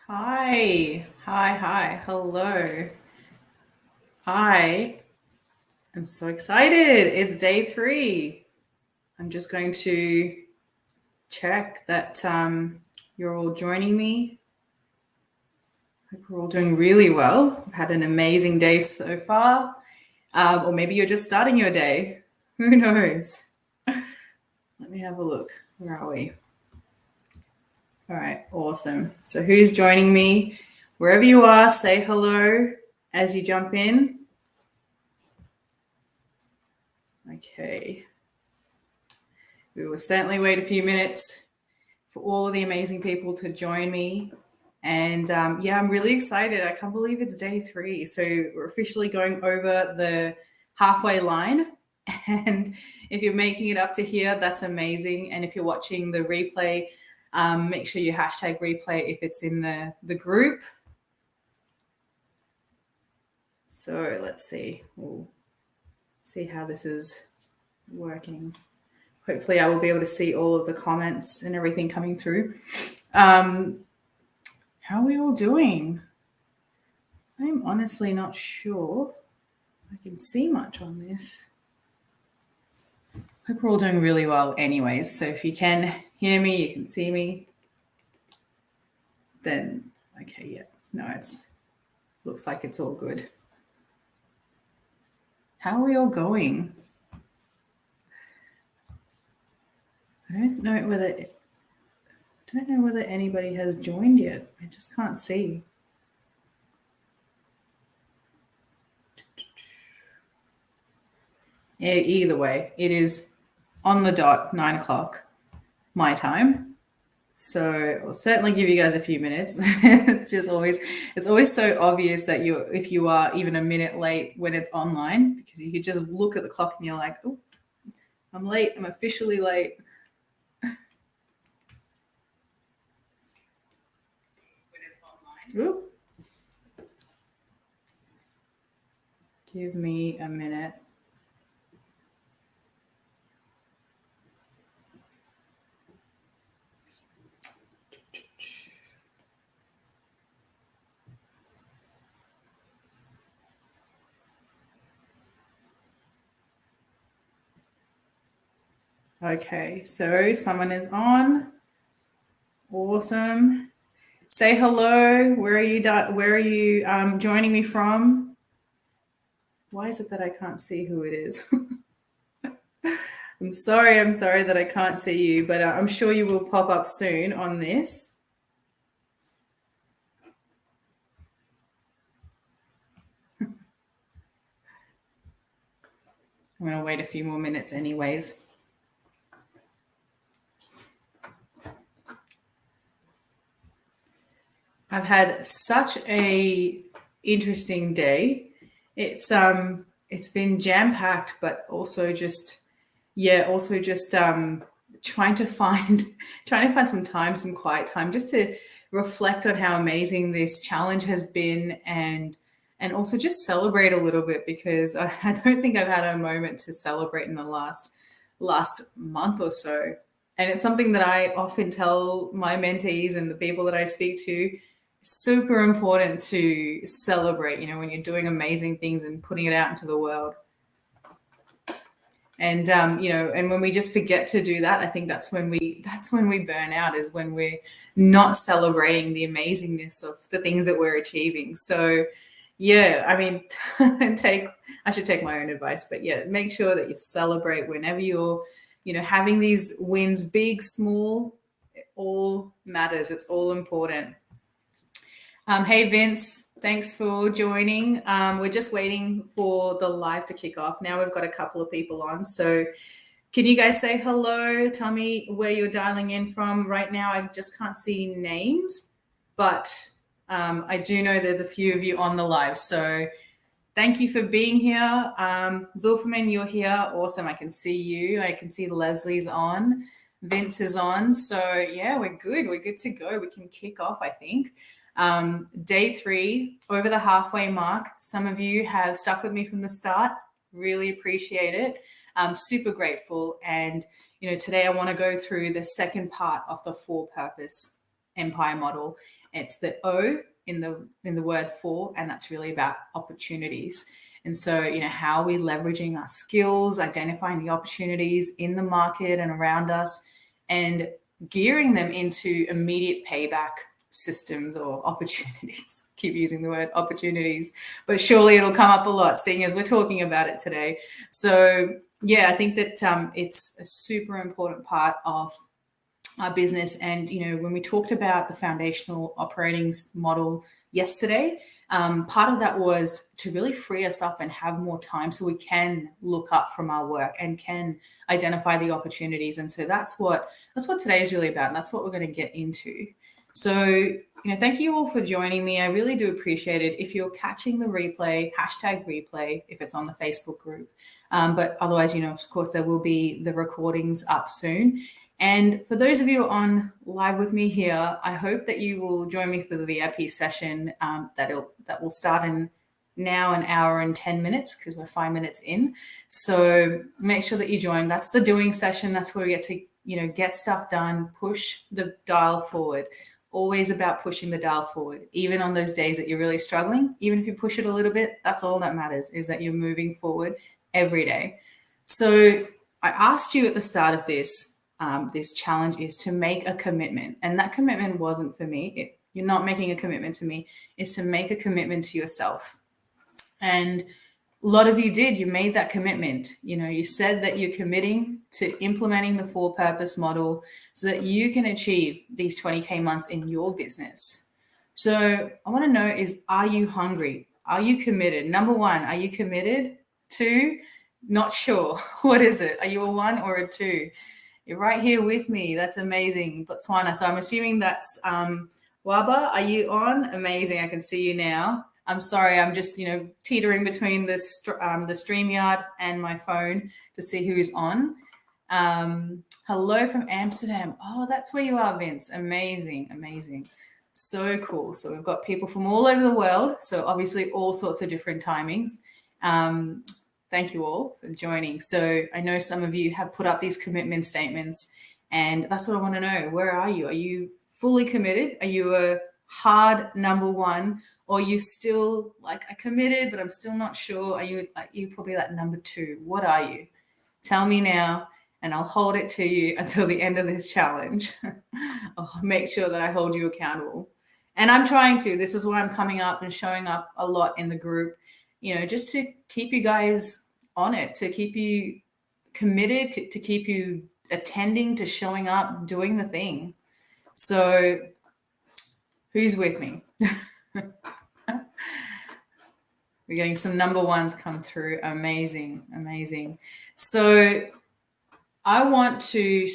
Hi, hello. I am so excited. It's day 3. I'm just going to check that you're all joining me. Hope we're all doing really well. I've had an amazing day so far. Or maybe you're just starting your day. Who knows? Let me have a look. Where are we? All right, awesome. So, who's joining me? Wherever you are, say hello as you jump in. Okay. We will certainly wait a few minutes for all of the amazing people to join me. And I'm really excited. I can't believe it's day 3. So we're officially going over the halfway line. And if you're making it up to here, that's amazing. And if you're watching the replay, make sure you hashtag replay if it's in the group. So let's see. We'll see how this is working. Hopefully I will be able to see all of the comments and everything coming through. How are we all doing? I'm honestly not sure I can see much on this. Hope we're all doing really well anyways. So if you can hear me, you can see me, then okay, yeah. No, it's looks like it's all good. How are we all going? I don't know whether anybody has joined yet. I just can't see. Either way, it is on the dot 9 o'clock my time. So I'll certainly give you guys a few minutes. It's always so obvious that if you are even a minute late when it's online, because you could just look at the clock and you're like, oh, I'm late. I'm officially late. When it's online. Ooh. Give me a minute. Okay, so someone is on. Awesome. Say hello. Where are you joining me from? Why is it that I can't see who it is? I'm sorry that I can't see you, but I'm sure you will pop up soon on this. I'm going to wait a few more minutes anyways. I've had such a interesting day. It's been jam-packed, but also just trying to find some quiet time just to reflect on how amazing this challenge has been, and also just celebrate a little bit, because I don't think I've had a moment to celebrate in the last month or so. And it's something that I often tell my mentees and the people that I speak to. Super important to celebrate, when you're doing amazing things and putting it out into the world. And and when we just forget to do that, I think that's when we burn out, is when we're not celebrating the amazingness of the things that we're achieving. So yeah, I mean, I should take my own advice, but yeah, make sure that you celebrate whenever you're having these wins, big, small. It all matters. It's all important. Hey Vince, thanks for joining. We're just waiting for the live to kick off. Now we've got a couple of people on. So can you guys say hello? Tell me where you're dialing in from right now. I just can't see names, but I do know there's a few of you on the live. So thank you for being here. Zulferman, you're here. Awesome. I can see you. I can see Leslie's on. Vince is on. So yeah, we're good. We're good to go. We can kick off, I think. Day 3, over the halfway mark. Some of you have stuck with me from the start. Really appreciate it. I'm super grateful. And, today I want to go through the second part of the 4-purpose empire model. It's the O in the word for, and that's really about opportunities. And so, how are we leveraging our skills, identifying the opportunities in the market and around us, and gearing them into immediate payback systems or opportunities. Keep using the word opportunities, but surely it'll come up a lot, seeing as we're talking about it today. So yeah, I think that it's a super important part of our business. And when we talked about the foundational operating model yesterday, part of that was to really free us up and have more time so we can look up from our work and can identify the opportunities. And so that's what today is really about, and that's what we're going to get into. So thank you all for joining me. I really do appreciate it. If you're catching the replay, #replay if it's on the Facebook group, but otherwise, of course, there will be the recordings up soon. And for those of you on live with me here, I hope that you will join me for the VIP session that will start in now an hour and 10 minutes, because we're 5 minutes in. So make sure that you join. That's the doing session. That's where we get to get stuff done, push the dial forward. Always about pushing the dial forward, even on those days that you're really struggling. Even if you push it a little bit, that's all that matters, is that you're moving forward every day. So I asked you at the start of this challenge is to make a commitment. And that commitment wasn't for me. You're not making a commitment to me. It's to make a commitment to yourself. And a lot of you did. You made that commitment. You said that you're committing to implementing the for-purpose model so that you can achieve these 20K months in your business. So I want to know is, are you hungry? Are you committed? Number one, are you committed? 2, not sure. What is it? Are you a 1 or a 2? You're right here with me. That's amazing. Botswana. So I'm assuming that's Waba. Are you on? Amazing. I can see you now. I'm sorry. I'm just, teetering between the StreamYard and my phone to see who's on. Hello from Amsterdam. Oh, that's where you are, Vince. Amazing. Amazing. So cool. So we've got people from all over the world. So obviously all sorts of different timings. Thank you all for joining. So I know some of you have put up these commitment statements, and that's what I want to know. Where are you? Are you fully committed? Are you a hard number 1, or are you still like, I committed, but I'm still not sure? Are you probably like number 2? What are you? Tell me now, and I'll hold it to you until the end of this challenge. I'll make sure that I hold you accountable. And I'm trying to. This is why I'm coming up and showing up a lot in the group, just to keep you guys on it, to keep you committed, to keep you attending, to showing up, doing the thing. So who's with me? We're getting some number 1s come through. Amazing, amazing. So I want to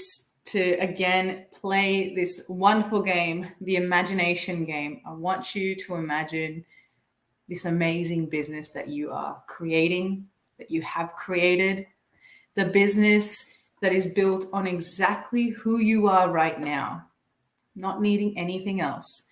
again play this wonderful game, the imagination game. I want you to imagine this amazing business that you are creating, that you have created, the business that is built on exactly who you are right now, not needing anything else.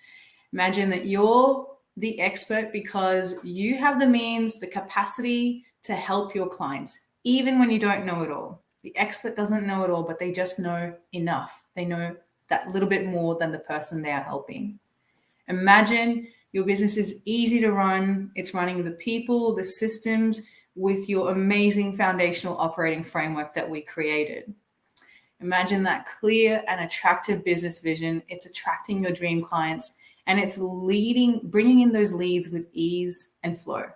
Imagine that you're the expert because you have the means, the capacity to help your clients, even when you don't know it all. The expert doesn't know it all, but they just know enough. They know that little bit more than the person they are helping. Imagine your business is easy to run. It's running the people, the systems, with your amazing foundational operating framework that we created. Imagine that clear and attractive business vision. It's attracting your dream clients, and it's bringing in those leads with ease and flow.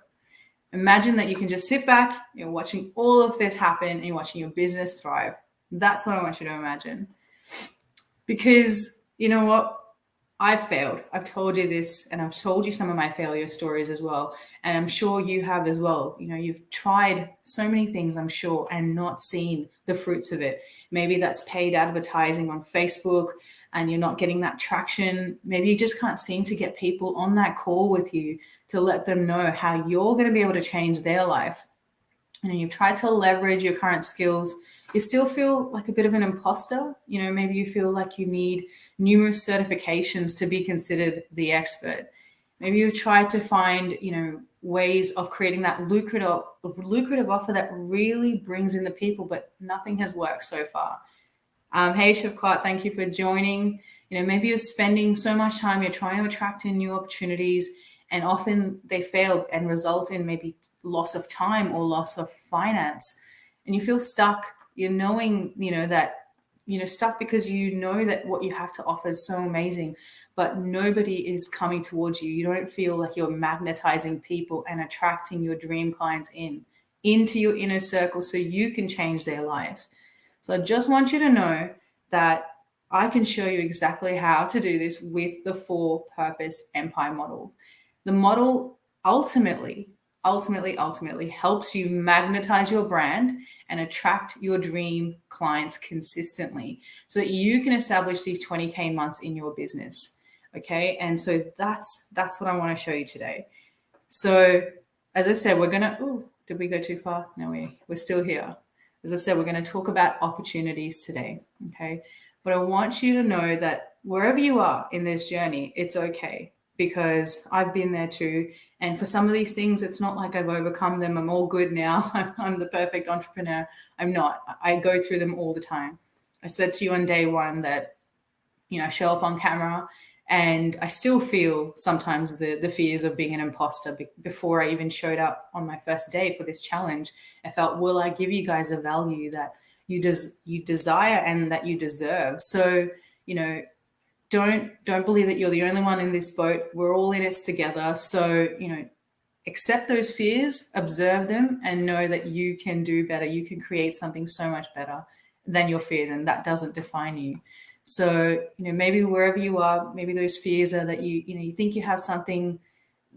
Imagine that you can just sit back, you're watching all of this happen, and you're watching your business thrive. That's what I want you to imagine. Because you know what? I've failed. I've told you this, and I've told you some of my failure stories as well. And I'm sure you have as well. You've tried so many things, I'm sure, and not seen the fruits of it. Maybe that's paid advertising on Facebook and you're not getting that traction. Maybe you just can't seem to get people on that call with you to let them know how you're going to be able to change their life. You've tried to leverage your current skills. You still feel like a bit of an imposter. Maybe you feel like you need numerous certifications to be considered the expert. Maybe you've tried to find, ways of creating that lucrative offer that really brings in the people, but nothing has worked so far. Hey, Shavkat, thank you for joining. Maybe you're spending so much time, you're trying to attract in new opportunities, and often they fail and result in maybe loss of time or loss of finance. And you feel stuck. You're knowing, that, stuck because you know that what you have to offer is so amazing, but nobody is coming towards you. You don't feel like you're magnetizing people and attracting your dream clients into your inner circle so you can change their lives. So I just want you to know that I can show you exactly how to do this with the 4-purpose empire model. The model ultimately helps you magnetize your brand and attract your dream clients consistently so that you can establish these 20K months in your business. Okay. And so that's what I want to show you today. So as I said, did we go too far? No, we're still here. As I said, we're going to talk about opportunities today. Okay. But I want you to know that wherever you are in this journey, it's okay, because I've been there too. And for some of these things, it's not like I've overcome them. I'm all good now. I'm the perfect entrepreneur. I'm not. I go through them all the time. I said to you on day one that, I show up on camera and I still feel sometimes the fears of being an imposter. Before I even showed up on my first day for this challenge, I felt, will I give you guys a value that you desire and that you deserve? So, don't believe that you're the only one in this boat. We're all in it together. So, accept those fears, observe them, and know that you can do better. You can create something so much better than your fears, and that doesn't define you. So, maybe wherever you are, maybe those fears are that you think you have something,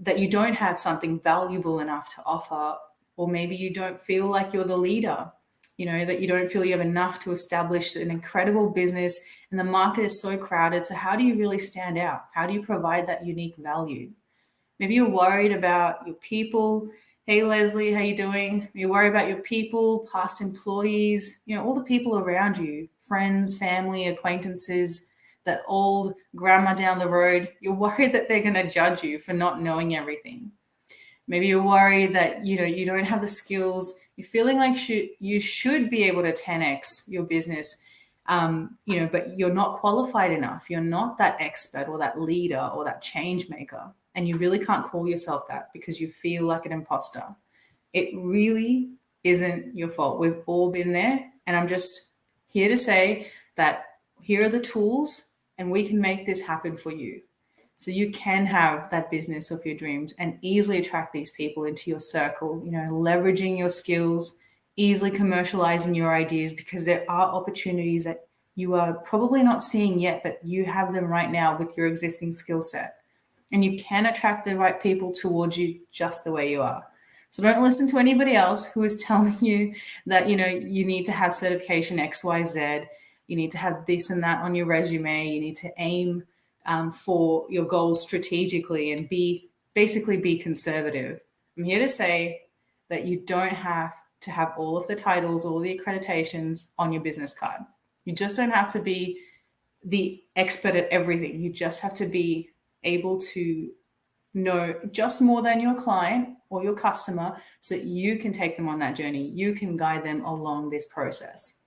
that you don't have something valuable enough to offer, or maybe you don't feel like you're the leader, that you don't feel you have enough to establish an incredible business, and the market is so crowded. So how do you really stand out? How do you provide that unique value? Maybe you're worried about your people. Hey, Leslie, how you doing? You're worried about your people, past employees, all the people around you, friends, family, acquaintances, that old grandma down the road. You're worried that they're going to judge you for not knowing everything. Maybe you're worried that, you don't have the skills. You're feeling like you should be able to 10x your business, but you're not qualified enough. You're not that expert or that leader or that change maker. And you really can't call yourself that because you feel like an imposter. It really isn't your fault. We've all been there. And I'm just here to say that here are the tools and we can make this happen for you. So you can have that business of your dreams and easily attract these people into your circle, leveraging your skills, easily commercializing your ideas, because there are opportunities that you are probably not seeing yet, but you have them right now with your existing skill set. And you can attract the right people towards you just the way you are. So don't listen to anybody else who is telling you that, you need to have certification XYZ. You need to have this and that on your resume. You need to aim for your goals strategically and be conservative. I'm here to say that you don't have to have all of the titles, all the accreditations on your business card. You just don't have to be the expert at everything. You just have to be able to know just more than your client or your customer so that you can take them on that journey. You can guide them along this process.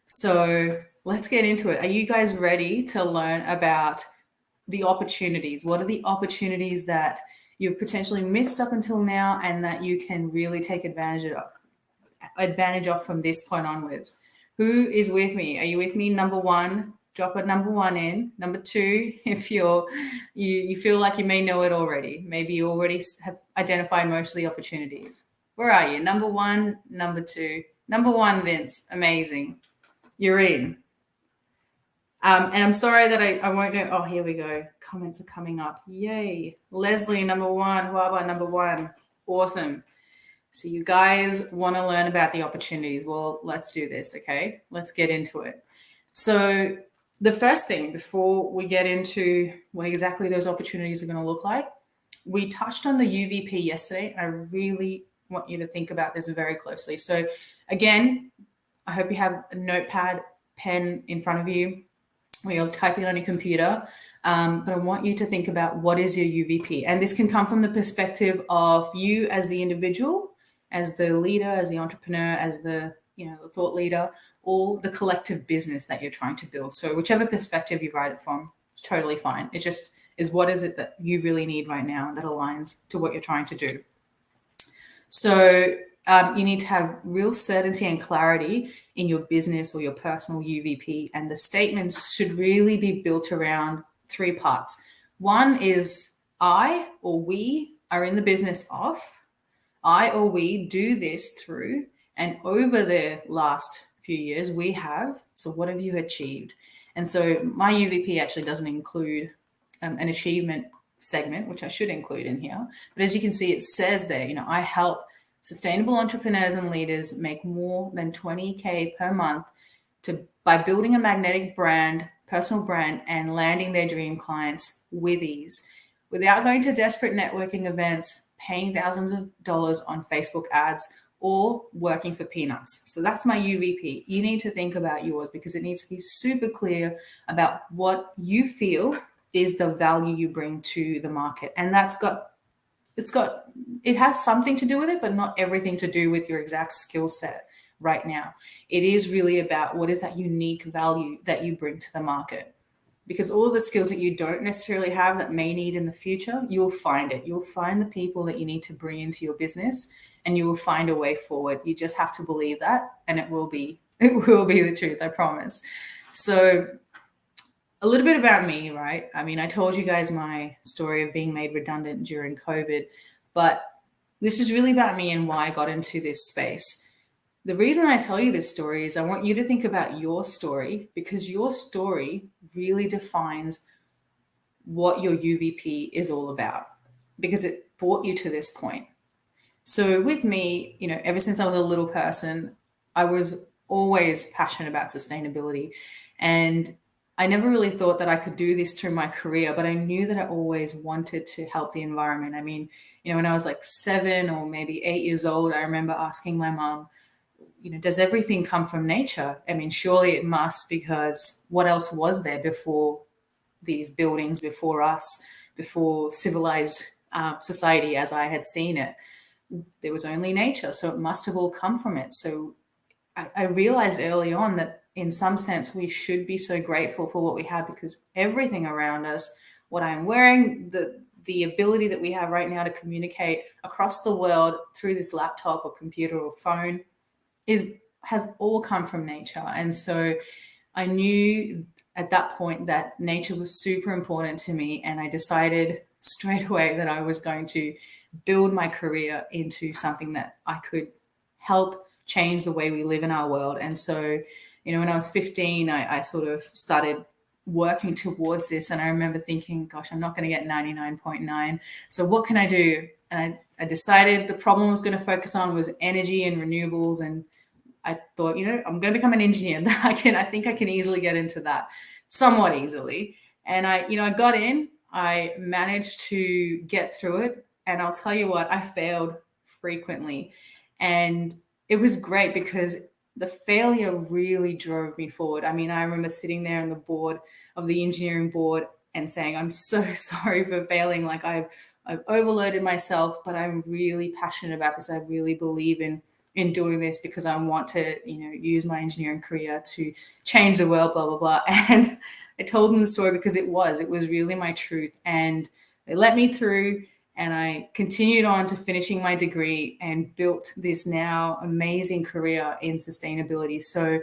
So let's get into it. Are you guys ready to learn about the opportunities? What are the opportunities that you've potentially missed up until now and that you can really take advantage of from this point onwards? Who is with me? Are you with me? Number one, drop a number one in. Number two, if you feel like you may know it already, maybe you already have identified most of the opportunities. Where are you? Number one, number two. Number one, Vince, amazing. You're in. And I'm sorry that I won't know. Oh, here we go. Comments are coming up. Yay. Leslie, number one. Huaba, number one. Awesome. So you guys want to learn about the opportunities. Well, let's do this, okay? Let's get into it. So the first thing, before we get into what exactly those opportunities are going to look like, we touched on the UVP yesterday. I really want you to think about this very closely. So again, I hope you have a notepad, pen in front of you, or you're typing on your computer. But I want you to think about what is your UVP. And this can come from the perspective of you as the individual, as the leader, as the entrepreneur, as the the thought leader, or the collective business that you're trying to build. So whichever perspective you write it from, it's totally fine. It just is, what is it that you really need right now that aligns to what you're trying to do. So you need to have real certainty and clarity in your business or your personal UVP, and the statements should really be built around 3 parts. One is I or we are in the business of, I or we do this through, and over the last few years we have, so what have you achieved? And so my UVP actually doesn't include an achievement segment, which I should include in here. But as you can see, it says there, I help sustainable entrepreneurs and leaders make more than 20K per month by building a magnetic brand, personal brand, and landing their dream clients with ease, without going to desperate networking events, paying thousands of dollars on Facebook ads, or working for peanuts. So that's my UVP. You need to think about yours, because it needs to be super clear about what you feel is the value you bring to the market. And it has something to do with it, but not everything to do with your exact skill set right now. It is really about what is that unique value that you bring to the market. Because all of the skills that you don't necessarily have that may need in the future, you'll find it. You'll find the people that you need to bring into your business, and you will find a way forward. You just have to believe that, and it will be the truth, I promise. So a little bit about me, right? I mean, I told you guys my story of being made redundant during COVID, but this is really about me and why I got into this space. The reason I tell you this story is I want you to think about your story, because your story really defines what your UVP is all about, because it brought you to this point. So with me, ever since I was a little person, I was always passionate about sustainability, and I never really thought that I could do this through my career, but I knew that I always wanted to help the environment. I mean, when I was like 7 or maybe 8 years old, I remember asking my mom, does everything come from nature? I mean, surely it must, because what else was there before these buildings, before us, before civilized society as I had seen it? There was only nature, so it must have all come from it. So I realized early on that in some sense we should be so grateful for what we have, because everything around us, what I'm wearing, the ability that we have right now to communicate across the world through this laptop or computer or phone has all come from nature. And so I knew at that point that nature was super important to me, and I decided straight away that I was going to build my career into something that I could help change the way we live in our world. And so, when I was 15, I sort of started working towards this, and I remember thinking, gosh, I'm not going to get 99.9. So what can I do? And I decided the problem I was going to focus on was energy and renewables. And I thought, I'm going to become an engineer. I think I can easily get into that, somewhat easily. And I got in, I managed to get through it. And I'll tell you what, I failed frequently. And it was great, because the failure really drove me forward. I mean, I remember sitting there on the board of the engineering board and saying, I'm so sorry for failing. Like I've overloaded myself, but I'm really passionate about this. I really believe in doing this, because I want to, use my engineering career to change the world, blah, blah, blah. And I told them the story because it was really my truth. And they let me through, and I continued on to finishing my degree and built this now amazing career in sustainability. So,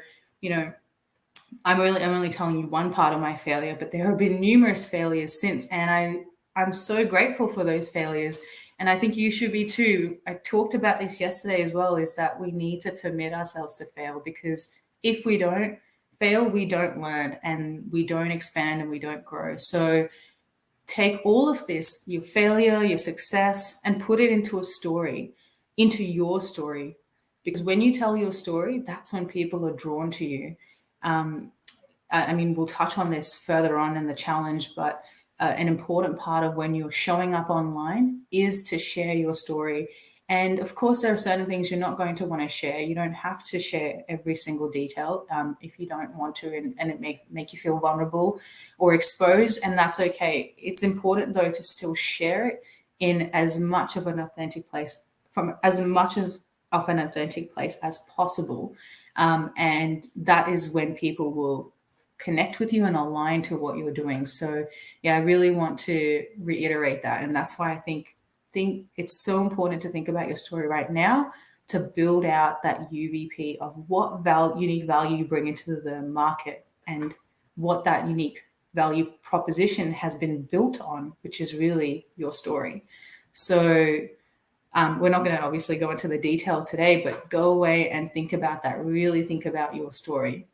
I'm only telling you one part of my failure, but there have been numerous failures since. And I'm so grateful for those failures. And I think you should be too. I talked about this yesterday as well, is that we need to permit ourselves to fail, because if we don't fail, we don't learn, and we don't expand, and we don't grow. So take all of this, your failure, your success, and put it into a story, into your story. Because when you tell your story, that's when people are drawn to you. I mean, we'll touch on this further on in the challenge, but an important part of when you're showing up online is to share your story. And of course, there are certain things you're not going to want to share. You don't have to share every single detail if you don't want to, and it make you feel vulnerable or exposed, and that's okay. It's important, though, to still share it in as much of an authentic place, from as much as of an authentic place as possible. And that is when people will connect with you and align to what you're doing. So yeah, I really want to reiterate that. And that's why I think it's so important to think about your story right now to build out that UVP of what unique value you bring into the market and what that unique value proposition has been built on, which is really your story. So we're not going to obviously go into the detail today, but go away and think about that. Really think about your story.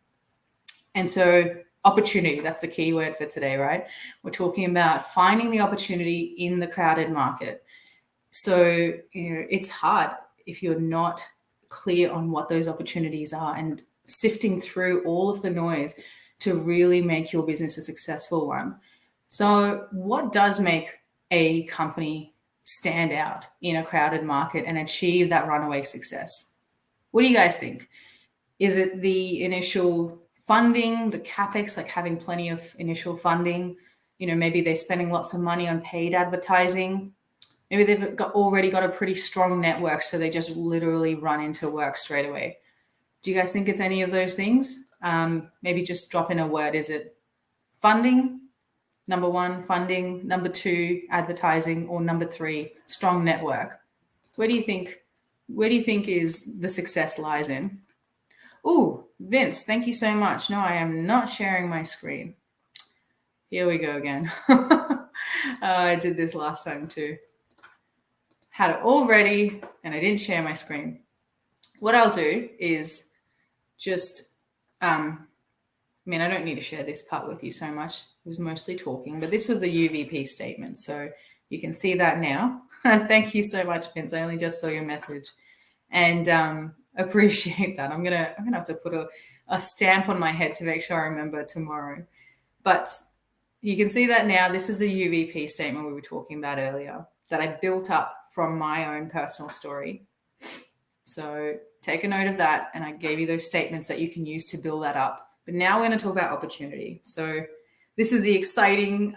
And so opportunity, that's a key word for today, right? We're talking about finding the opportunity in the crowded market. So, it's hard if you're not clear on what those opportunities are and sifting through all of the noise to really make your business a successful one. So what does make a company stand out in a crowded market and achieve that runaway success? What do you guys think? Is it the initial funding, the CapEx, like having plenty of initial funding? Maybe they're spending lots of money on paid advertising. Maybe they've already got a pretty strong network, so they just literally run into work straight away. Do you guys think it's any of those things? Maybe just drop in a word. Is it funding? Number one, funding. Number two, advertising. Or number three, strong network. Where do you think is the success lies in? Oh, Vince, thank you so much. No, I am not sharing my screen. Here we go again. I did this last time too. Had it all ready and I didn't share my screen. What I'll do is just, I don't need to share this part with you so much. It was mostly talking, but this was the Uvp statement. So you can see that now. Thank you so much, Vince. I only just saw your message and appreciate that. I'm gonna have to put a stamp on my head to make sure I remember tomorrow. But you can see that now. This is the Uvp statement we were talking about earlier that I built up from my own personal story. So take a note of that. And I gave you those statements that you can use to build that up. But now we're going to talk about opportunity. So this is the exciting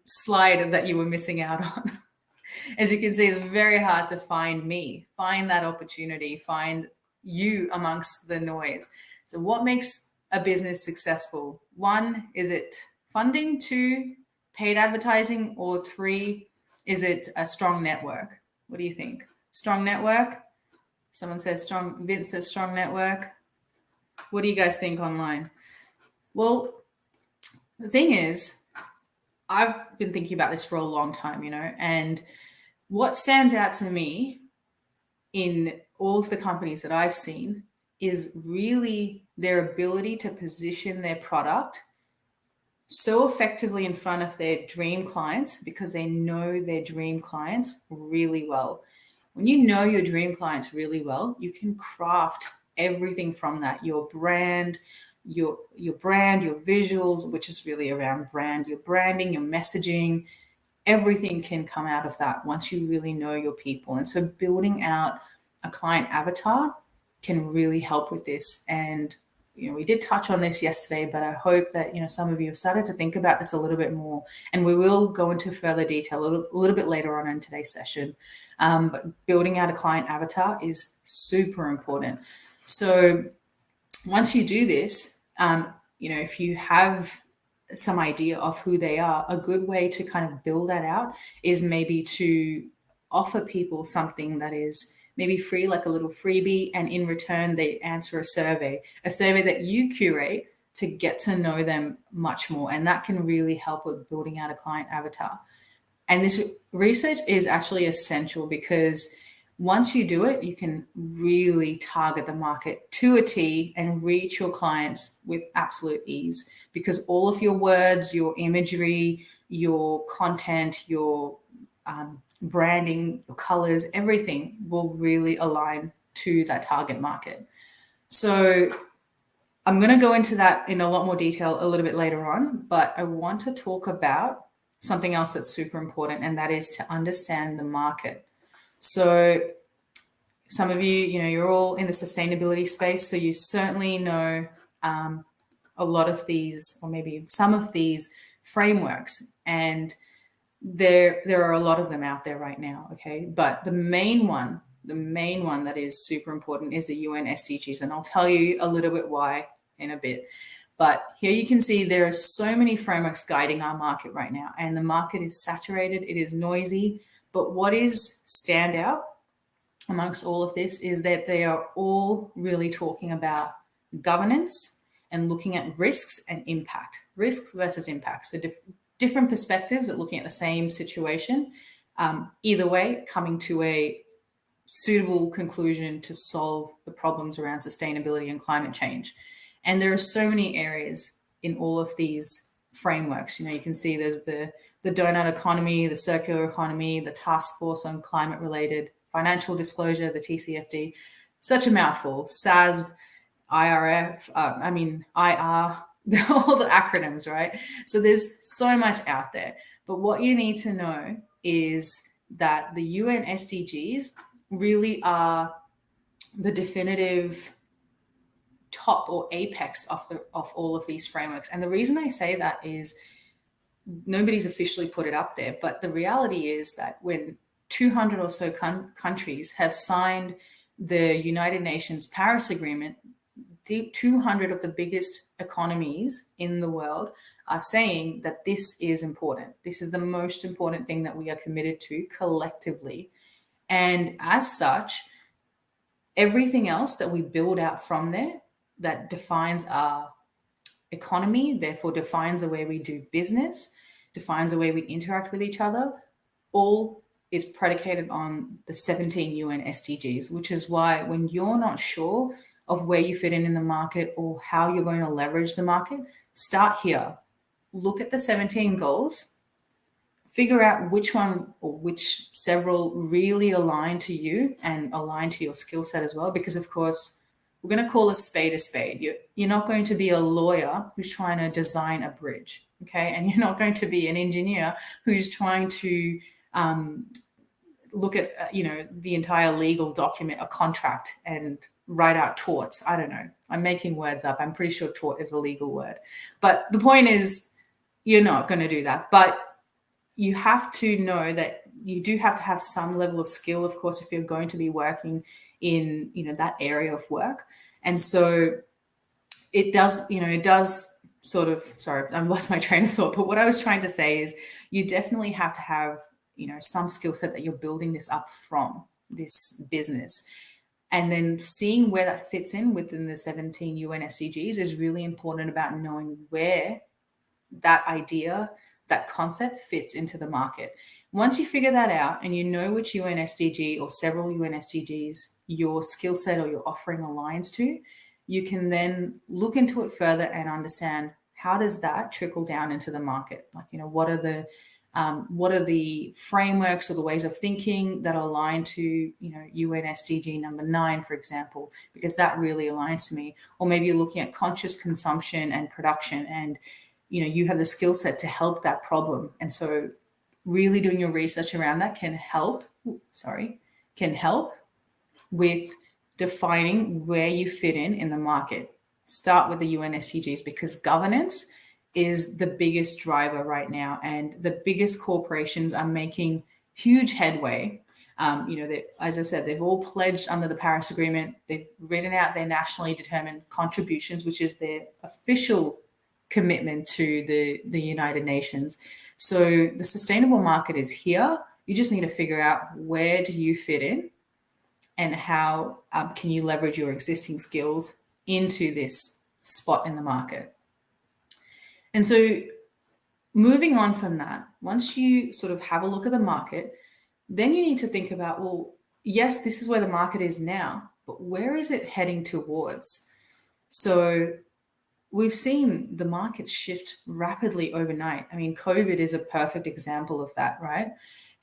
slide that you were missing out on. As you can see, it's very hard to find that opportunity, find you amongst the noise. So what makes a business successful? One, is it funding? Two, paid advertising? Or three, is it a strong network? What do you think? Strong network? Someone says strong. Vince says strong network. What do you guys think online? Well, the thing is, I've been thinking about this for a long time, and what stands out to me in all of the companies that I've seen is really their ability to position their product so effectively in front of their dream clients because they know their dream clients really well. When you know your dream clients really well, you can craft everything from that. Your brand, your visuals, which is really around brand, your branding, your messaging, everything can come out of that once you really know your people. And so building out a client avatar can really help with this. And we did touch on this yesterday, but I hope that some of you have started to think about this a little bit more, and we will go into further detail a little bit later on in today's session. But building out a client avatar is super important. So once you do this, if you have some idea of who they are, a good way to kind of build that out is maybe to offer people something that is maybe free, like a little freebie, and in return they answer a survey that you curate to get to know them much more. And that can really help with building out a client avatar. And this research is actually essential because once you do it, you can really target the market to a T and reach your clients with absolute ease, because all of your words, your imagery, your content, your branding, your colors, everything will really align to that target market. So I'm going to go into that in a lot more detail a little bit later on, but I want to talk about something else that's super important, and that is to understand the market. So some of you, you're all in the sustainability space, so you certainly know a lot of these, or maybe some of these frameworks, and there are a lot of them out there right now, okay? But the main one the main one that is super important is the UN SDGs. And I'll tell you a little bit why in a bit. But here you can see there are so many frameworks guiding our market right now, and the market is saturated, it is noisy. But what is standout amongst all of this is that they are all really talking about governance and looking at risks and impact, risks versus impact. So different perspectives at looking at the same situation. Either way, coming to a suitable conclusion to solve the problems around sustainability and climate change. And there are so many areas in all of these frameworks. You can see there's the donut economy, the circular economy, the task force on climate related financial disclosure, the TCFD, such a mouthful, SASB, IRF, IR, all the acronyms, right? So there's so much out there. But what you need to know is that the UN SDGs really are the definitive top or apex of all of these frameworks. And the reason I say that is nobody's officially put it up there, but the reality is that when 200 or so countries have signed the United Nations Paris Agreement, 200 of the biggest economies in the world are saying that this is important. This is the most important thing that we are committed to collectively. And as such, everything else that we build out from there that defines our economy, therefore defines the way we do business, defines the way we interact with each other, all is predicated on the 17 UN SDGs, which is why when you're not sure of where you fit in the market or how you're going to leverage the market, start here. Look at the 17 goals, figure out which one or which several really align to you and align to your skill set as well. Because of course, we're going to call a spade a spade. You're not going to be a lawyer who's trying to design a bridge, okay? And you're not going to be an engineer who's trying to look at, the entire legal document, a contract, and write out torts. I don't know. I'm making words up. I'm pretty sure tort is a legal word. But the point is, you're not going to do that. But you have to know that you do have to have some level of skill, of course, if you're going to be working in, that area of work. And so it does sort of, sorry, I've lost my train of thought. But what I was trying to say is you definitely have to have, some skill set that you're building this up from, this business. And then seeing where that fits in within the 17 UN SDGs is really important about knowing where that idea, that concept fits into the market. Once you figure that out and you know which UN SDG or several UN SDGs your skill set or your offering aligns to, you can then look into it further and understand how does that trickle down into the market? Like, what are the frameworks or the ways of thinking that align to, UN SDG number 9, for example, because that really aligns to me. Or maybe you're looking at conscious consumption and production, and, you have the skill set to help that problem. And so really doing your research around that can help with defining where you fit in the market. Start with the UN SDGs because governance is the biggest driver right now, and the biggest corporations are making huge headway. As I said, they've all pledged under the Paris Agreement. They've written out their nationally determined contributions, which is their official commitment to the United Nations. So the sustainable market is here. You just need to figure out where do you fit in and how can you leverage your existing skills into this spot in the market. And so moving on from that, once you sort of have a look at the market, then you need to think about, well, yes, this is where the market is now, but where is it heading towards? So we've seen the market shift rapidly overnight. I mean, COVID is a perfect example of that, right?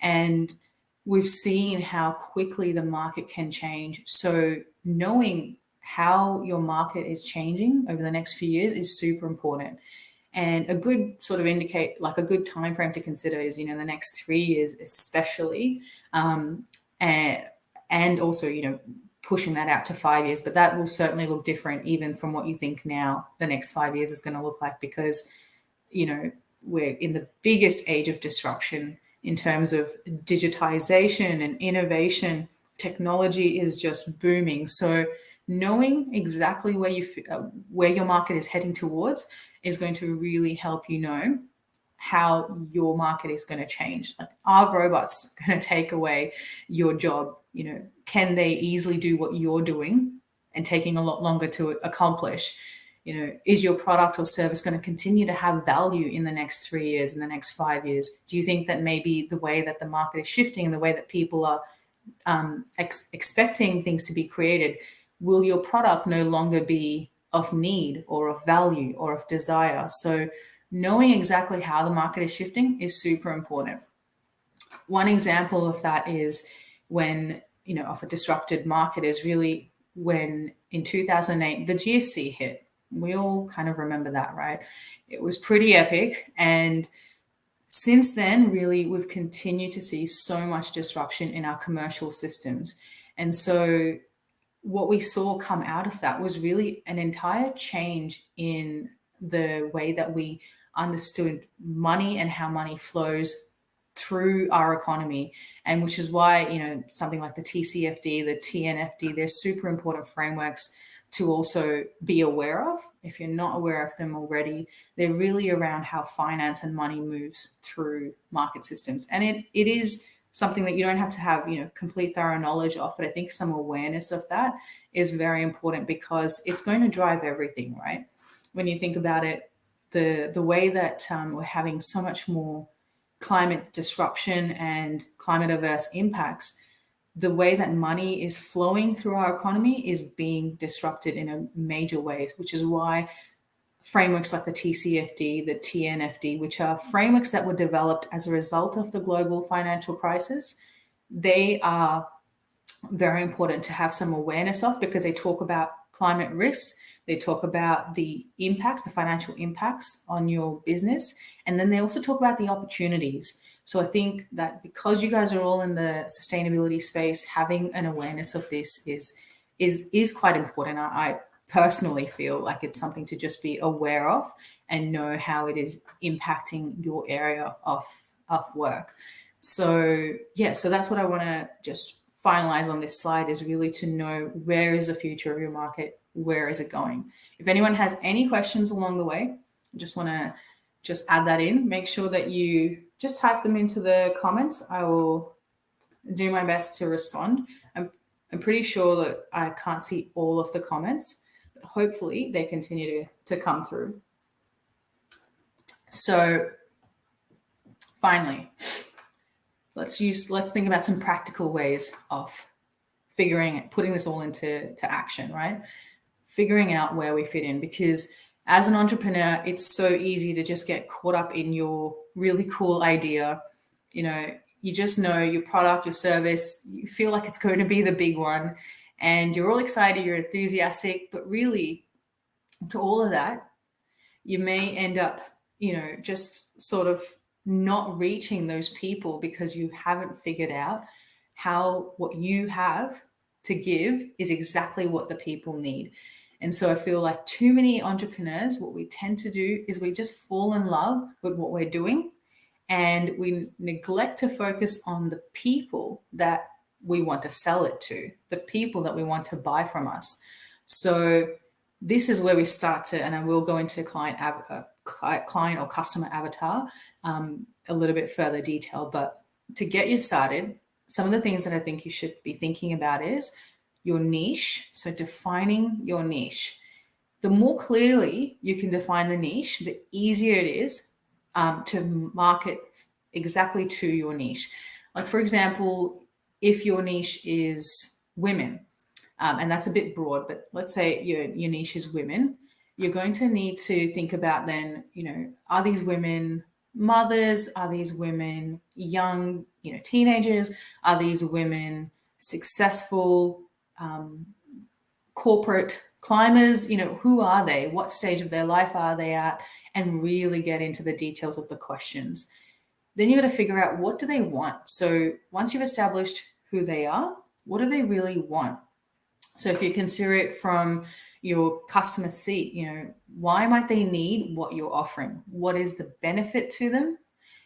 And we've seen how quickly the market can change. So knowing how your market is changing over the next few years is super important. And a good sort of a good time frame to consider is, the next 3 years especially, and also, pushing that out to 5 years. But that will certainly look different even from what you think now the next 5 years is going to look like, because, we're in the biggest age of disruption in terms of digitization and innovation technology is just booming. So knowing exactly where your market is heading towards is going to really help you know how your market is going to change. Like, are robots going to take away your job? Can they easily do what you're doing and taking a lot longer to accomplish? Is your product or service going to continue to have value in the next 3 years, in the next 5 years? Do you think that maybe the way that the market is shifting and the way that people are expecting things to be created, will your product no longer be of need or of value or of desire? So knowing exactly how the market is shifting is super important. One example of that is when, of a disrupted market is really when in 2008, the GFC hit. We all kind of remember that, right? It was pretty epic. And since then, really, we've continued to see so much disruption in our commercial systems. And so what we saw come out of that was really an entire change in the way that we understood money and how money flows through our economy. And which is why, something like the TCFD, the TNFD, they're super important frameworks to also be aware of. If you're not aware of them already, they're really around how finance and money moves through market systems. And it is something that you don't have to have, complete thorough knowledge of, but I think some awareness of that is very important because it's going to drive everything, right? When you think about it, the way that we're having so much more climate disruption and climate averse impacts, the way that money is flowing through our economy is being disrupted in a major way, which is why frameworks like the TCFD, the TNFD, which are frameworks that were developed as a result of the global financial crisis, they are very important to have some awareness of because they talk about climate risks, they talk about the impacts, the financial impacts on your business, and then they also talk about the opportunities. So I think that because you guys are all in the sustainability space, having an awareness of this is quite important. I personally feel like it's something to just be aware of and know how it is impacting your area of work. So so that's what I want to just finalize on this slide, is really to know where is the future of your market, where is it going. If anyone has any questions along the way, I just want to add that in. Make sure that you just type them into the comments. I will do my best to respond. I'm pretty sure that I can't see all of the comments, but hopefully they continue to come through. So finally, let's think about some practical ways of putting this all into action, right? Figuring out where we fit in, because as an entrepreneur, it's so easy to just get caught up in your really cool idea. You just know your product, your service, you feel like it's going to be the big one and you're all excited, you're enthusiastic, but really to all of that, you may end up, just sort of not reaching those people because you haven't figured out how what you have to give is exactly what the people need. And so I feel like too many entrepreneurs, what we tend to do is we just fall in love with what we're doing and we neglect to focus on the people that we want to sell it to, the people that we want to buy from us. So this is where we start to, and I will go into client or customer avatar a little bit further detail, but to get you started, some of the things that I think you should be thinking about is your niche. So defining your niche. The more clearly you can define the niche, the easier it is to market exactly to your niche. Like, for example, if your niche is women, and that's a bit broad, but let's say your niche is women, you're going to need to think about then, are these women mothers? Are these women young, teenagers? Are these women successful corporate climbers? Who are they? What stage of their life are they at? And really get into the details of the questions. Then you're going to figure out, what do they want? So once you've established who they are, what do they really want? So if you consider it from your customer seat, why might they need what you're offering? What is the benefit to them?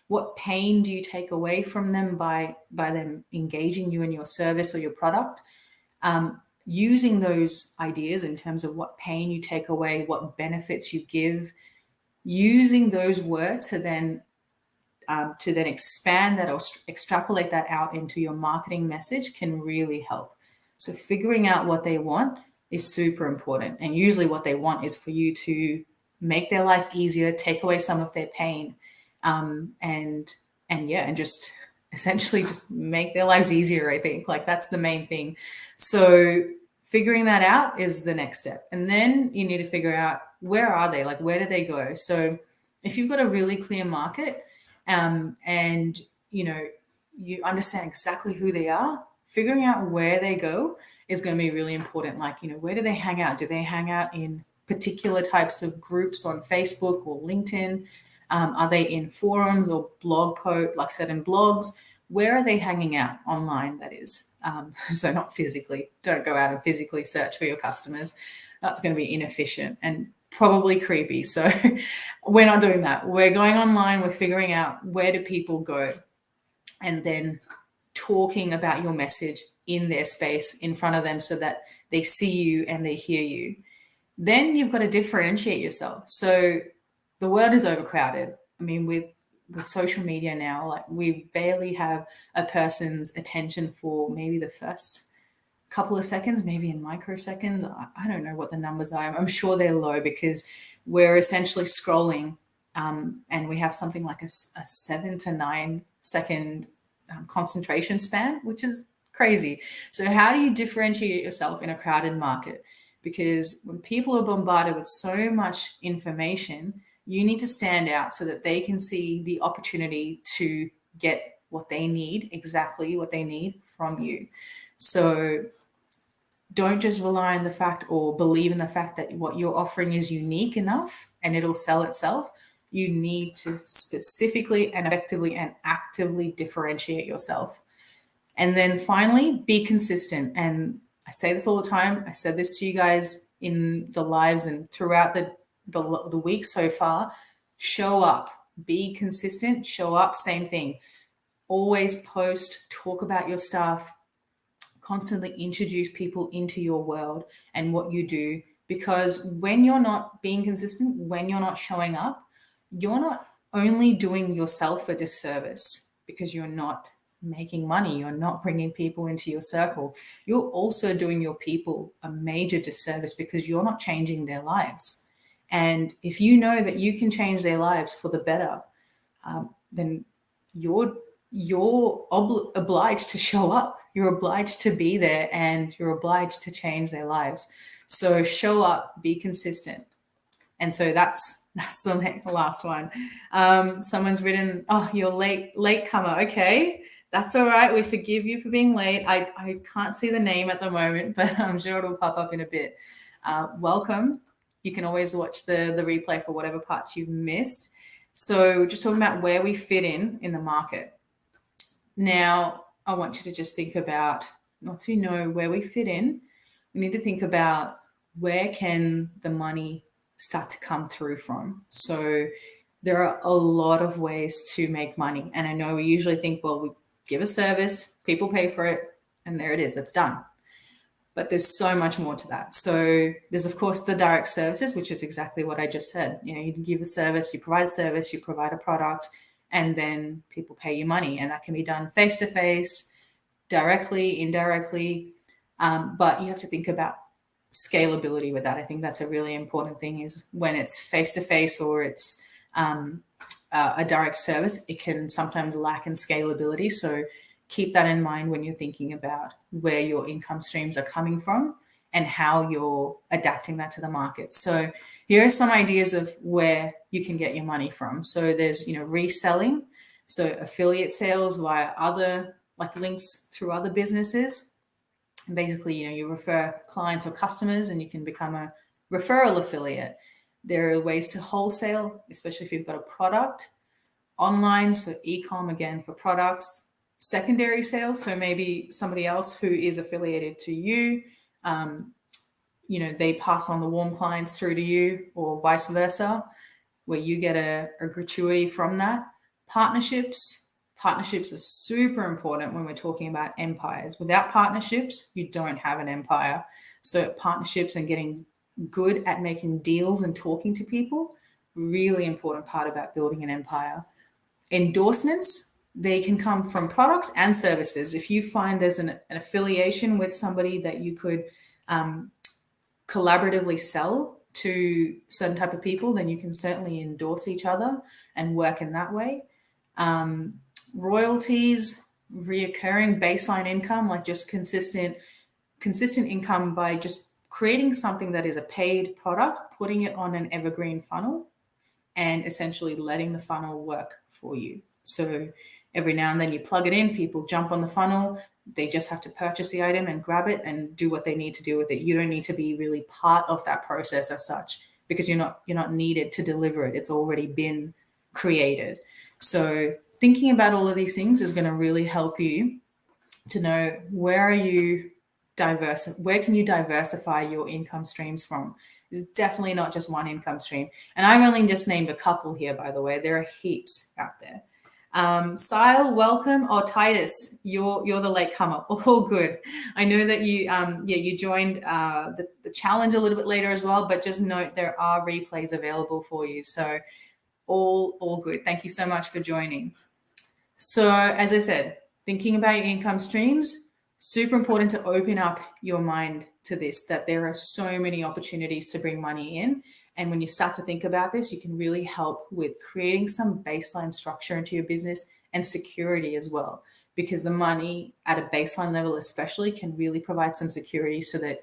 What pain do you take away from them by them engaging you in your service or your product? Using those ideas in terms of what pain you take away, what benefits you give, using those words to then expand that or extrapolate that out into your marketing message can really help. So figuring out what they want is super important. And usually what they want is for you to make their life easier, take away some of their pain, and just essentially just make their lives easier. I think like that's the main thing. So figuring that out is the next step. And then you need to figure out, where are they? Like, where do they go? So if you've got a really clear market, and you understand exactly who they are, figuring out where they go is going to be really important. Like, where do they hang out? Do they hang out in particular types of groups on Facebook or LinkedIn? Are they in forums or blog posts, like certain blogs? Where are they hanging out online, that is? So not physically. Don't go out and physically search for your customers. That's going to be inefficient and probably creepy. So we're not doing that. We're going online. We're figuring out, where do people go? And then talking about your message in their space in front of them so that they see you and they hear you. Then you've got to differentiate yourself. So the world is overcrowded. I mean, with social media now, like, we barely have a person's attention for maybe the first couple of seconds, maybe in microseconds. I don't know what the numbers are. I'm sure they're low because we're essentially scrolling, and we have something like a 7 to 9 second concentration span, which is crazy. So how do you differentiate yourself in a crowded market? Because when people are bombarded with so much information, you need to stand out so that they can see the opportunity to get what they need, exactly what they need from you. So don't just rely on the fact or believe in the fact that what you're offering is unique enough and it'll sell itself. You need to specifically and effectively and actively differentiate yourself. And then finally, be consistent. And I say this all the time. I said this to you guys in the lives and throughout the week so far. Show up, be consistent, show up, same thing. Always post, talk about your stuff, constantly introduce people into your world and what you do. Because when you're not being consistent, when you're not showing up, you're not only doing yourself a disservice because you're not making money, you're not bringing people into your circle. You're also doing your people a major disservice because you're not changing their lives. And if you know that you can change their lives for the better, then you're obliged to show up. You're obliged to be there, and you're obliged to change their lives. So show up, be consistent. And so that's the last one. Someone's written, "Oh, you're late comer." Okay, that's all right. We forgive you for being late. I can't see the name at the moment, but I'm sure it'll pop up in a bit. Welcome. You can always watch the replay for whatever parts you've missed. So just talking about where we fit in the market. Now, I want you to just think about, once we know where we fit in, we need to think about, where can the money start to come through from? So there are a lot of ways to make money. And I know we usually think, well, we give a service, people pay for it, and there it is, it's done. But there's so much more to that. So there's, of course, the direct services, which is exactly what I just said. You give a service, you provide a service, you provide a product, and then people pay you money. And that can be done face-to-face, directly, indirectly. But you have to think about scalability with that. I think that's a really important thing, is when it's face-to-face or it's a direct service, it can sometimes lack in scalability. So keep that in mind when you're thinking about where your income streams are coming from and how you're adapting that to the market. So here are some ideas of where you can get your money from. So there's, reselling. So affiliate sales via other, like, links through other businesses. And basically, you refer clients or customers and you can become a referral affiliate. There are ways to wholesale, especially if you've got a product. Online, so e-com, again, for products. Secondary sales, so maybe somebody else who is affiliated to you, they pass on the warm clients through to you, or vice versa, where you get a gratuity from that. Partnerships are super important when we're talking about empires. Without partnerships, you don't have an empire. So partnerships and getting good at making deals and talking to people, really important part about building an empire. Endorsements, they can come from products and services. If you find there's an affiliation with somebody that you could collaboratively sell to certain type of people, then you can certainly endorse each other and work in that way. Royalties, reoccurring baseline income, like just consistent income by just creating something that is a paid product, putting it on an evergreen funnel, and essentially letting the funnel work for you. So every now and then you plug it in, people jump on the funnel, they just have to purchase the item and grab it and do what they need to do with it. You don't need to be really part of that process as such, because you're not needed to deliver it. It's already been created. So thinking about all of these things is going to really help you to know where can you diversify your income streams from. It's definitely not just one income stream. And I've only just named a couple here, by the way. There are heaps out there. Sile, welcome. Oh, Titus, you're the late comer. All good. I know that you joined the challenge a little bit later as well, but just note there are replays available for you. So all good. Thank you so much for joining. So as I said, thinking about your income streams, super important to open up your mind to this, that there are so many opportunities to bring money in. And when you start to think about this, you can really help with creating some baseline structure into your business and security as well, because the money at a baseline level especially can really provide some security so that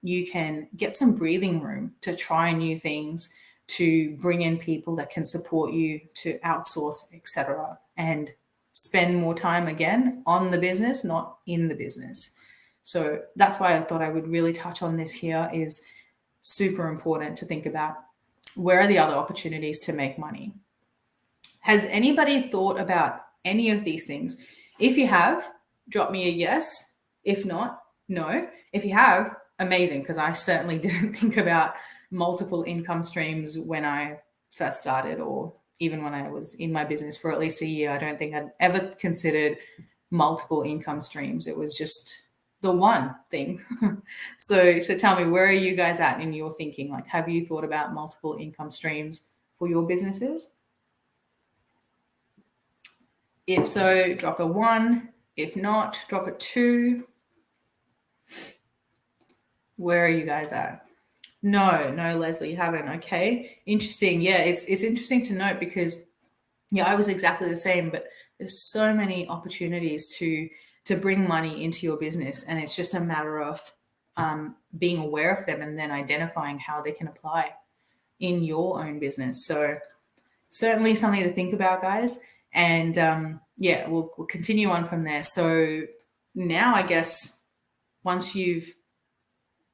you can get some breathing room to try new things, to bring in people that can support you, to outsource, etc., and spend more time again on the business, not in the business. So that's why I thought I would really touch on this here. Is super important to think about where are the other opportunities to make money. Has anybody thought about any of these things? If you have, drop me a yes. If not, no. If you have, amazing, because I certainly didn't think about multiple income streams when I first started, or even when I was in my business for at least a year. I don't think I'd ever considered multiple income streams. It was just the one thing. So tell me, where are you guys at in your thinking? Like, have you thought about multiple income streams for your businesses? If so, drop a 1. If not, drop a 2. Where are you guys at? No, Leslie, you haven't. Okay, interesting. Yeah, it's interesting to note, because I was exactly the same, but there's so many opportunities to bring money into your business, and it's just a matter of being aware of them and then identifying how they can apply in your own business. So certainly something to think about, guys. And we'll continue on from there. So now, I guess, once you've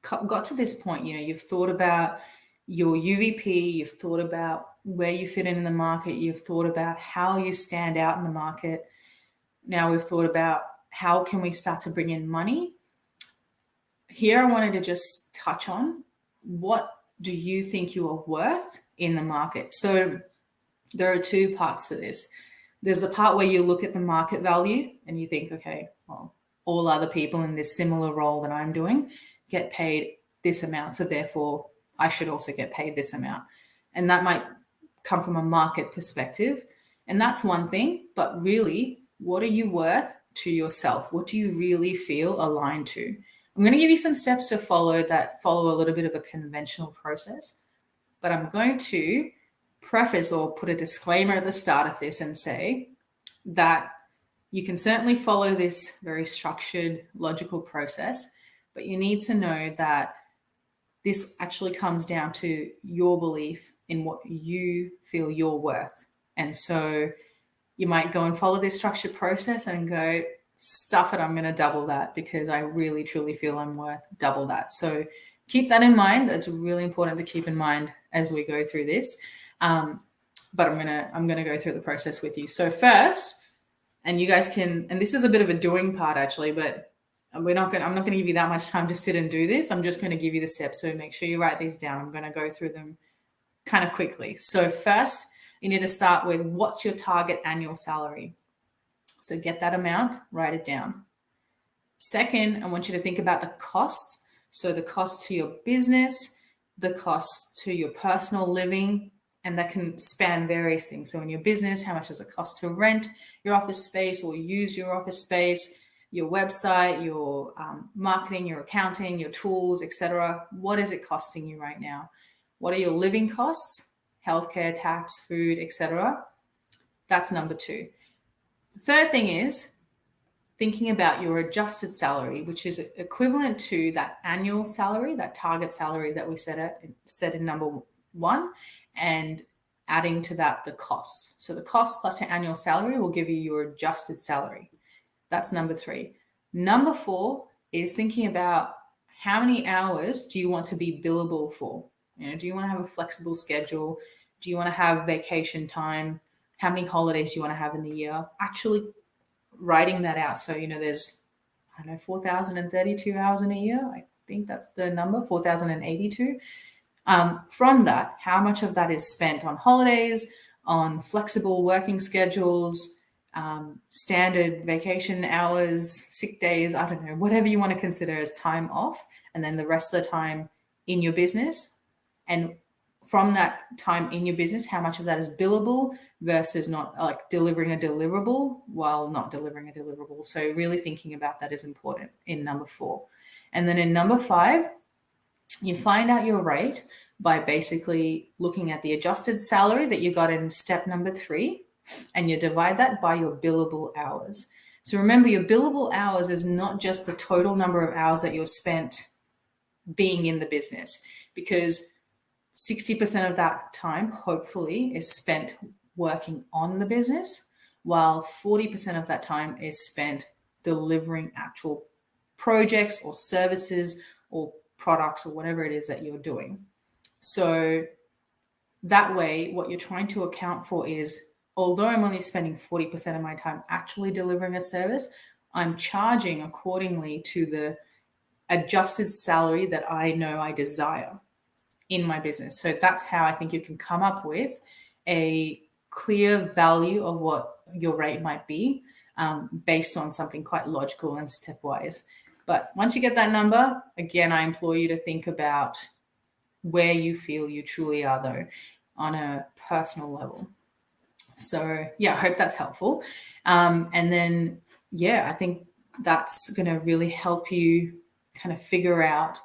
got to this point, you've thought about your UVP, you've thought about where you fit in the market, you've thought about how you stand out in the market. Now we've thought about how can we start to bring in money. Here I wanted to just touch on, what do you think you are worth in the market? So there are 2 parts to this. There's a part where you look at the market value and you think, okay, well, all other people in this similar role that I'm doing get paid this amount, so therefore I should also get paid this amount. And that might come from a market perspective, and that's one thing. But really, what are you worth to yourself? What do you really feel aligned to? I'm going to give you some steps to follow that follow a little bit of a conventional process, but I'm going to preface or put a disclaimer at the start of this and say that you can certainly follow this very structured, logical process, but you need to know that this actually comes down to your belief in what you feel you're worth. And so you might go and follow this structured process and go, stuff it, I'm going to double that because I really, truly feel I'm worth double that. So keep that in mind. It's really important to keep in mind as we go through this. But I'm going to go through the process with you. So first, and you guys can, and this is a bit of a doing part actually, but I'm not going to give you that much time to sit and do this. I'm just going to give you the steps. So make sure you write these down. I'm going to go through them kind of quickly. So first, you need to start with what's your target annual salary. So get that amount, write it down. Second, I want you to think about the costs. So the cost to your business, the cost to your personal living, and that can span various things. So in your business, how much does it cost to rent your office space or use your office space, your website, your marketing, your accounting, your tools, etc. What is it costing you right now? What are your living costs? Healthcare, tax, food, etc. That's number two. The third thing is thinking about your adjusted salary, which is equivalent to that annual salary, that target salary that we set in number one, and adding to that the costs. So the cost plus your annual salary will give you your adjusted salary. That's number three. Number four is thinking about how many hours do you want to be billable for? Do you want to have a flexible schedule? Do you want to have vacation time? How many holidays do you want to have in the year? Actually writing that out. So, there's, 4,032 hours in a year. I think that's the number, 4,082. From that, how much of that is spent on holidays, on flexible working schedules, standard vacation hours, sick days, I don't know, whatever you want to consider as time off, and then the rest of the time in your business. And from that time in your business, how much of that is billable versus not, like delivering a deliverable while not delivering a deliverable. So really thinking about that is important in number four. And then in number five, you find out your rate by basically looking at the adjusted salary that you got in step number three, and you divide that by your billable hours. So remember, your billable hours is not just the total number of hours that you're spent being in the business, because 60% of that time, hopefully, is spent working on the business, while 40% of that time is spent delivering actual projects or services or products or whatever it is that you're doing. So that way, what you're trying to account for is, although I'm only spending 40% of my time actually delivering a service, I'm charging accordingly to the adjusted salary that I know I desire in my business. So that's how I think you can come up with a clear value of what your rate might be, based on something quite logical and stepwise. But once you get that number, again, I implore you to think about where you feel you truly are, though, on a personal level. So yeah, I hope that's helpful. And then, I think that's going to really help you kind of figure out,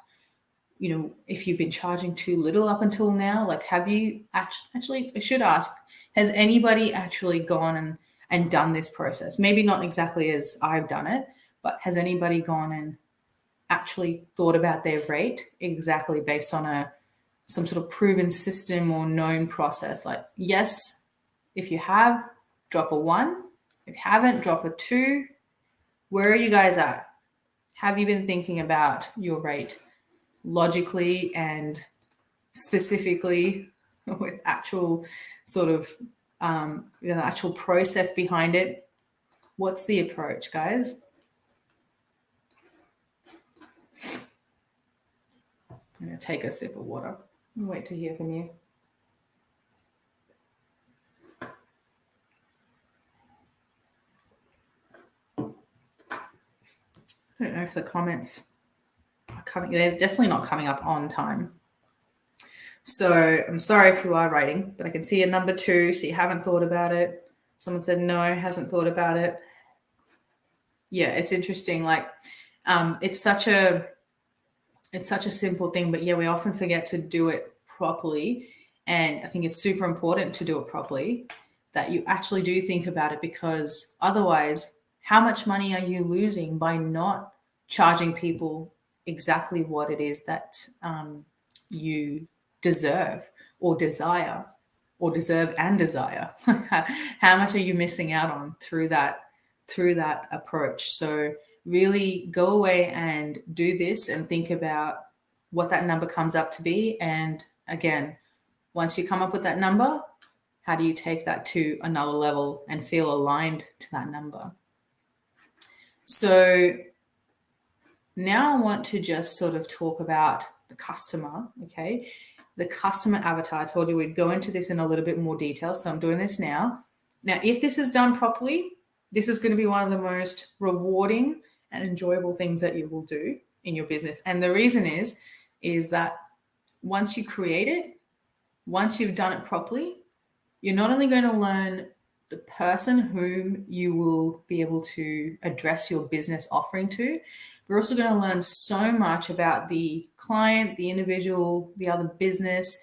if you've been charging too little up until now. Like, have you actually, I should ask, has anybody actually gone and done this process? Maybe not exactly as I've done it, but has anybody gone and actually thought about their rate exactly based on some sort of proven system or known process? Like, yes, if you have, drop a 1. If you haven't, drop a 2. Where are you guys at? Have you been thinking about your rate logically and specifically with actual sort of actual process behind it? What's the approach, guys? I'm going to take a sip of water and wait to hear from you. I don't know if the comments are coming. They're definitely not coming up on time. So I'm sorry if you are writing, but I can see a number 2, so you haven't thought about it. Someone said no, hasn't thought about it. Yeah, it's interesting. Like, it's such a simple thing, but we often forget to do it properly. And I think it's super important to do it properly, that you actually do think about it, because otherwise, how much money are you losing by not charging people exactly what it is that you deserve or desire, or deserve and desire? How much are you missing out on through that approach? So really go away and do this and think about what that number comes up to be. And again, once you come up with that number, how do you take that to another level and feel aligned to that number? So now I want to just sort of talk about the customer, okay? the customer avatar. I told you we'd go into this in a little bit more detail, so I'm doing this now. Now, if this is done properly, this is going to be one of the most rewarding and enjoyable things that you will do in your business. And the reason is that once you create it, once you've done it properly, you're not only going to learn the person whom you will be able to address your business offering to, we're also going to learn so much about the client, the individual, the other business,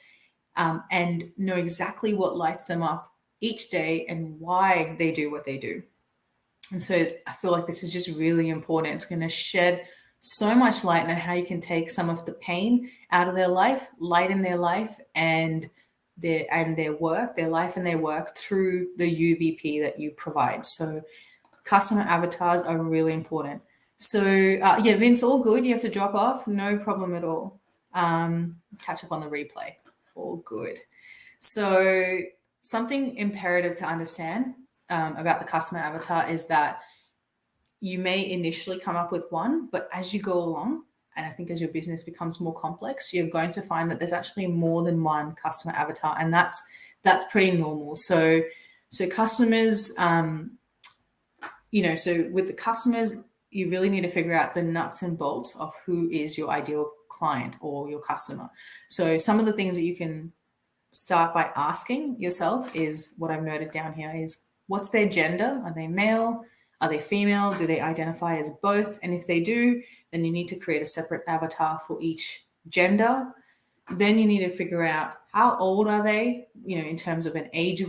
and know exactly what lights them up each day and why they do what they do. And so I feel like this is just really important. It's going to shed so much light on how you can take some of the pain out of their life, lighten their life and their work, their life and their work through the UVP that you provide. So customer avatars are really important. So yeah, Vince, all good. You have to drop off. No problem at all. Catch up on the replay. All good. So something imperative to understand about the customer avatar is that you may initially come up with one, but as you go along, and I think as your business becomes more complex, you're going to find that there's actually more than one customer avatar, and that's pretty normal. So customers, so with the customers, you really need to figure out the nuts and bolts of who is your ideal client or your customer. So some of the things that you can start by asking yourself is what I've noted down here is, what's their gender? Are they male? Are they female? Do they identify as both? And if they do, then you need to create a separate avatar for each gender. Then you need to figure out how old are they, in terms of an age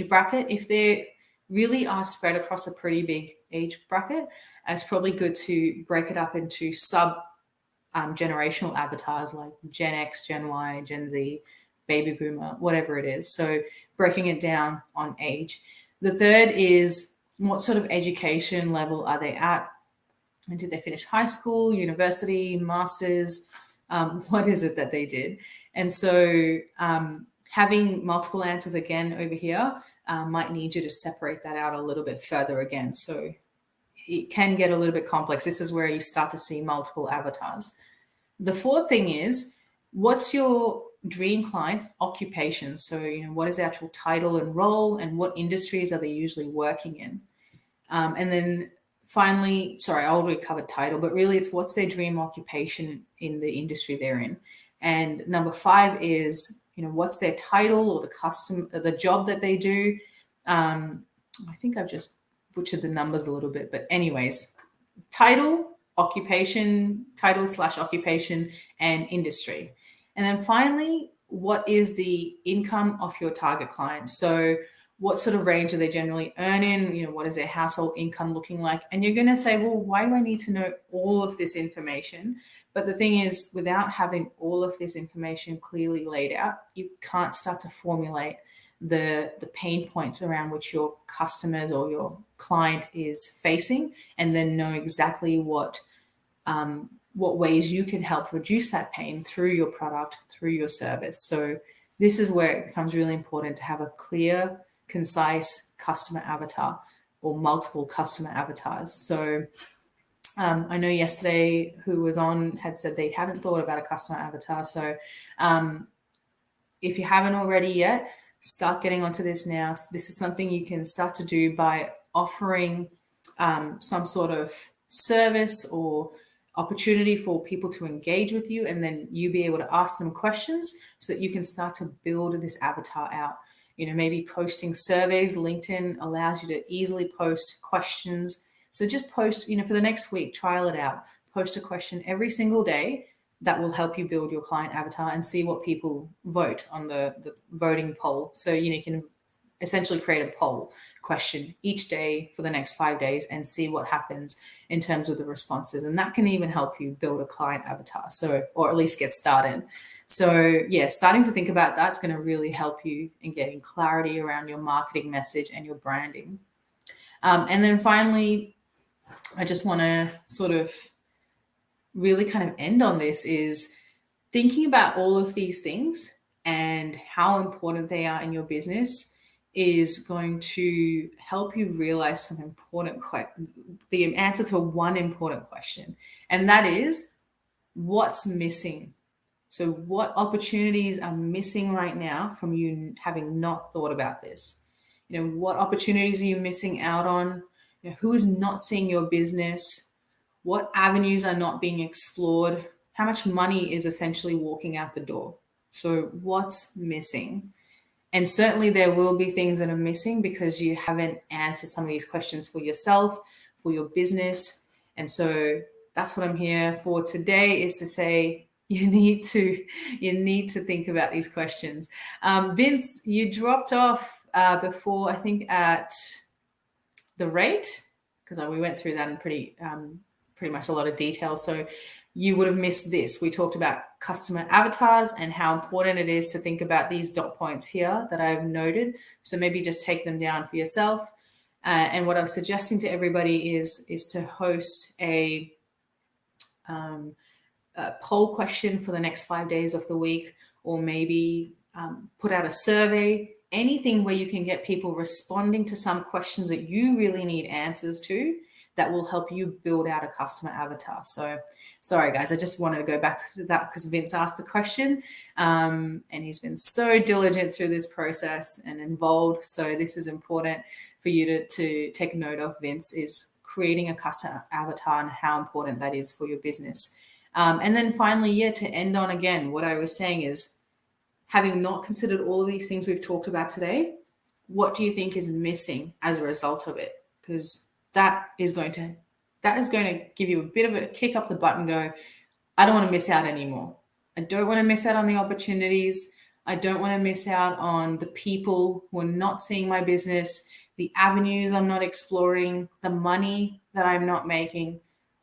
bracket. If they really are spread across a pretty big age bracket, it's probably good to break it up into sub generational avatars like Gen X, Gen Y, Gen Z, baby boomer, whatever it is. So breaking it down on age. The third is, what sort of education level are they at? And did they finish high school, university, masters? What is it that they did? And so having multiple answers again over here might need you to separate that out a little bit further again. So it can get a little bit complex. This is where you start to see multiple avatars. The fourth thing is, what's your dream client's occupation? So, what is the actual title and role, and what industries are they usually working in? And then finally, sorry, I already covered title, but really it's what's their dream occupation in the industry they're in. And number 5 is, what's their title or the job that they do. I think I've just butchered the numbers a little bit, but anyways, title, occupation, title/occupation, and industry. And then finally, what is the income of your target client? So what sort of range are they generally earning? What is their household income looking like? And you're going to say, well, why do I need to know all of this information? But the thing is, without having all of this information clearly laid out, you can't start to formulate the pain points around which your customers or your client is facing, and then know exactly what ways you can help reduce that pain through your product, through your service. So this is where it becomes really important to have a clear, concise customer avatar or multiple customer avatars. So I know yesterday who was on had said they hadn't thought about a customer avatar. So if you haven't already yet, start getting onto this now. This is something you can start to do by offering some sort of service or opportunity for people to engage with you, and then you be able to ask them questions so that you can start to build this avatar out. Maybe posting surveys. LinkedIn allows you to easily post questions. So just post, for the next week, trial it out. Post a question every single day that will help you build your client avatar and see what people vote on the voting poll. So, you can essentially create a poll question each day for the next 5 days and see what happens in terms of the responses. And that can even help you build a client avatar. So, or at least get started. So yeah, starting to think about that's going to really help you in getting clarity around your marketing message and your branding. And then finally, I just want to sort of really kind of end on this is thinking about all of these things and how important they are in your business is going to help you realize some important the answer to one important question, and that is, what's missing So what opportunities are missing right now from you having not thought about this? What opportunities are you missing out on? Who is not seeing your business? What avenues are not being explored? How much money is essentially walking out the door? So what's missing? And certainly there will be things that are missing because you haven't answered some of these questions for yourself, for your business. And so that's what I'm here for today, is to say you need to think about these questions. Vince, you dropped off before, I think, at the rate, because we went through that in pretty much a lot of detail. So you would have missed this. We talked about customer avatars and how important it is to think about these dot points here that I've noted. So maybe just take them down for yourself. And what I'm suggesting to everybody is to host a poll question for the next 5 days of the week, or maybe put out a survey, anything where you can get people responding to some questions that you really need answers to, that will help you build out a customer avatar. So sorry, guys, I just wanted to go back to that because Vince asked the question, and he's been so diligent through this process and involved. So this is important for you to take note of, Vince, is creating a customer avatar and how important that is for your business. And then finally, to end on, again, what I was saying is, having not considered all of these things we've talked about today, what do you think is missing as a result of it? Because that is going to give you a bit of a kick up the butt and go, I don't want to miss out anymore. I don't want to miss out on the opportunities. I don't want to miss out on the people who are not seeing my business, the avenues I'm not exploring, the money that I'm not making.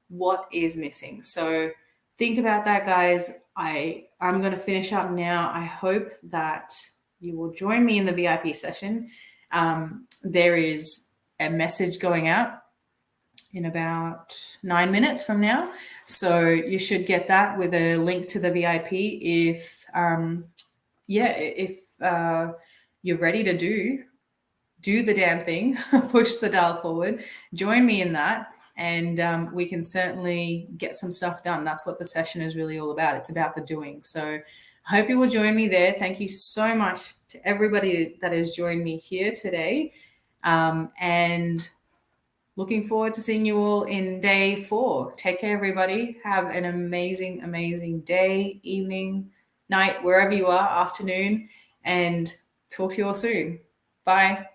What is missing? So think about that, guys. I'm going to finish up now. I hope that you will join me in the VIP session. There is a message going out in about 9 minutes from now. So you should get that with a link to the VIP if you're ready to do the damn thing, push the dial forward, join me in that. And we can certainly get some stuff done. That's what the session is really all about. It's about the doing. So I hope you will join me there. Thank you so much to everybody that has joined me here today. And looking forward to seeing you all in day 4. Take care, everybody. Have an amazing, amazing day, evening, night, wherever you are, afternoon, and talk to you all soon. Bye.